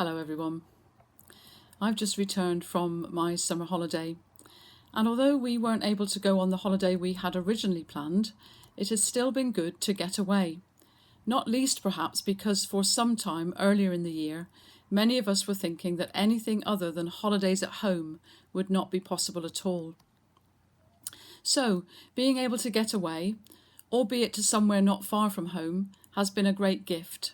Hello everyone. I've just returned from my summer holiday, and although we weren't able to go on the holiday we had originally planned, it has still been good to get away. Not least perhaps because for some time earlier in the year, many of us were thinking that anything other than holidays at home would not be possible at all. So, being able to get away, albeit to somewhere not far from home, has been a great gift,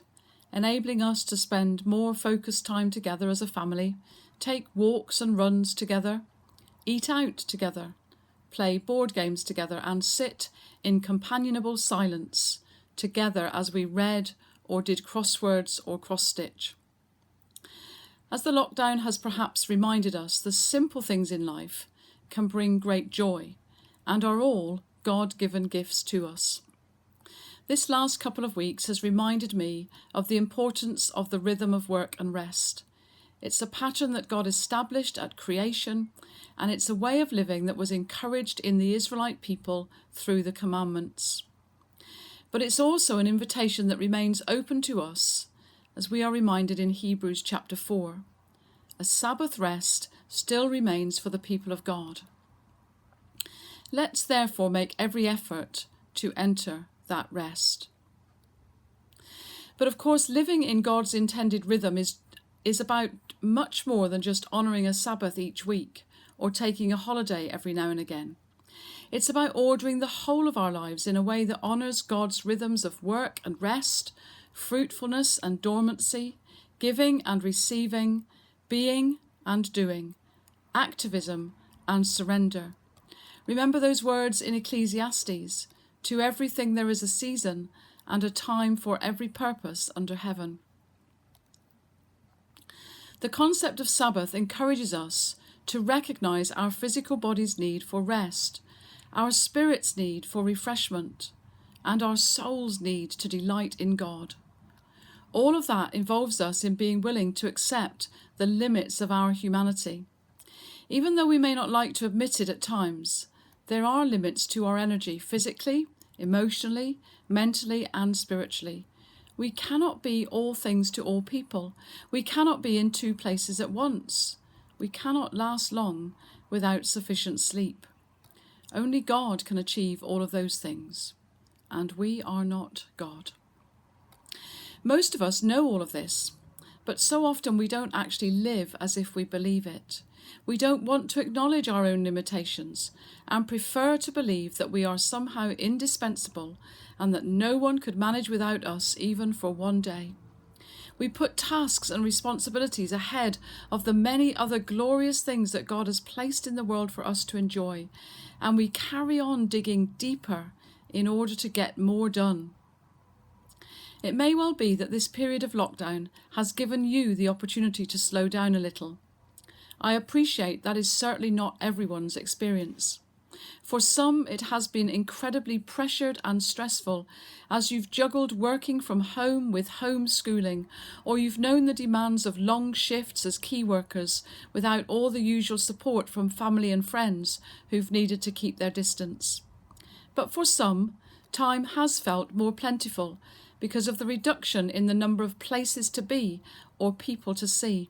enabling us to spend more focused time together as a family, take walks and runs together, eat out together, play board games together, and sit in companionable silence together as we read or did crosswords or cross-stitch. As the lockdown has perhaps reminded us, the simple things in life can bring great joy and are all God-given gifts to us. This last couple of weeks has reminded me of the importance of the rhythm of work and rest. It's a pattern that God established at creation, and it's a way of living that was encouraged in the Israelite people through the commandments. But it's also an invitation that remains open to us, as we are reminded in Hebrews chapter 4. A Sabbath rest still remains for the people of God. Let's therefore make every effort to enter that rest. But of course, living in God's intended rhythm is about much more than just honouring a Sabbath each week or taking a holiday every now and again. It's about ordering the whole of our lives in a way that honours God's rhythms of work and rest, fruitfulness and dormancy, giving and receiving, being and doing, activism and surrender. Remember those words in Ecclesiastes: "To everything there is a season, and a time for every purpose under heaven." The concept of Sabbath encourages us to recognise our physical body's need for rest, our spirit's need for refreshment, and our soul's need to delight in God. All of that involves us in being willing to accept the limits of our humanity. Even though we may not like to admit it at times, there are limits to our energy physically, emotionally, mentally and spiritually. We cannot be all things to all people. We cannot be in two places at once. We cannot last long without sufficient sleep. Only God can achieve all of those things, and we are not God. Most of us know all of this, but so often we don't actually live as if we believe it. We don't want to acknowledge our own limitations and prefer to believe that we are somehow indispensable and that no one could manage without us even for one day. We put tasks and responsibilities ahead of the many other glorious things that God has placed in the world for us to enjoy, and we carry on digging deeper in order to get more done. It may well be that this period of lockdown has given you the opportunity to slow down a little. I appreciate that is certainly not everyone's experience. For some, it has been incredibly pressured and stressful as you've juggled working from home with homeschooling, or you've known the demands of long shifts as key workers without all the usual support from family and friends who've needed to keep their distance. But for some, time has felt more plentiful because of the reduction in the number of places to be or people to see.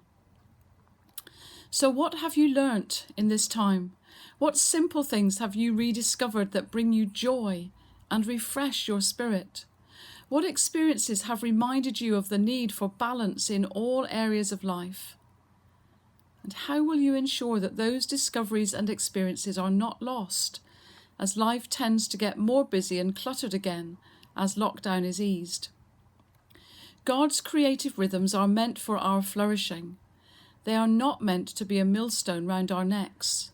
So what have you learnt in this time? What simple things have you rediscovered that bring you joy and refresh your spirit? What experiences have reminded you of the need for balance in all areas of life? And how will you ensure that those discoveries and experiences are not lost as life tends to get more busy and cluttered again as lockdown is eased? God's creative rhythms are meant for our flourishing. They are not meant to be a millstone round our necks.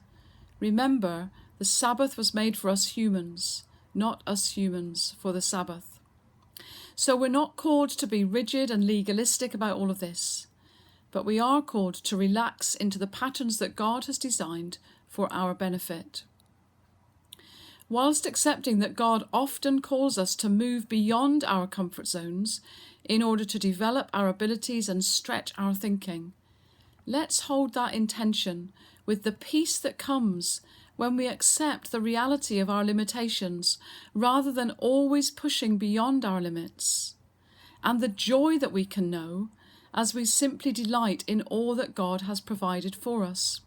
Remember, the Sabbath was made for us humans, not us humans for the Sabbath. So we're not called to be rigid and legalistic about all of this, but we are called to relax into the patterns that God has designed for our benefit. Whilst accepting that God often calls us to move beyond our comfort zones in order to develop our abilities and stretch our thinking, let's hold that intention with the peace that comes when we accept the reality of our limitations rather than always pushing beyond our limits, and the joy that we can know as we simply delight in all that God has provided for us.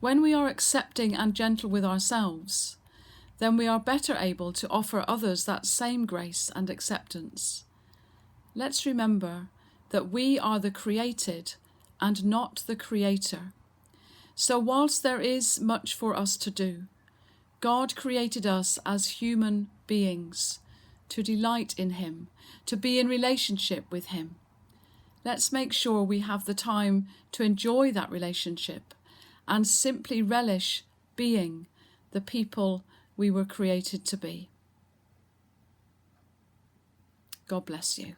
When we are accepting and gentle with ourselves, then we are better able to offer others that same grace and acceptance. Let's remember that we are the created and not the creator. So whilst there is much for us to do, God created us as human beings to delight in him, to be in relationship with him. Let's make sure we have the time to enjoy that relationship and simply relish being the people we were created to be. God bless you.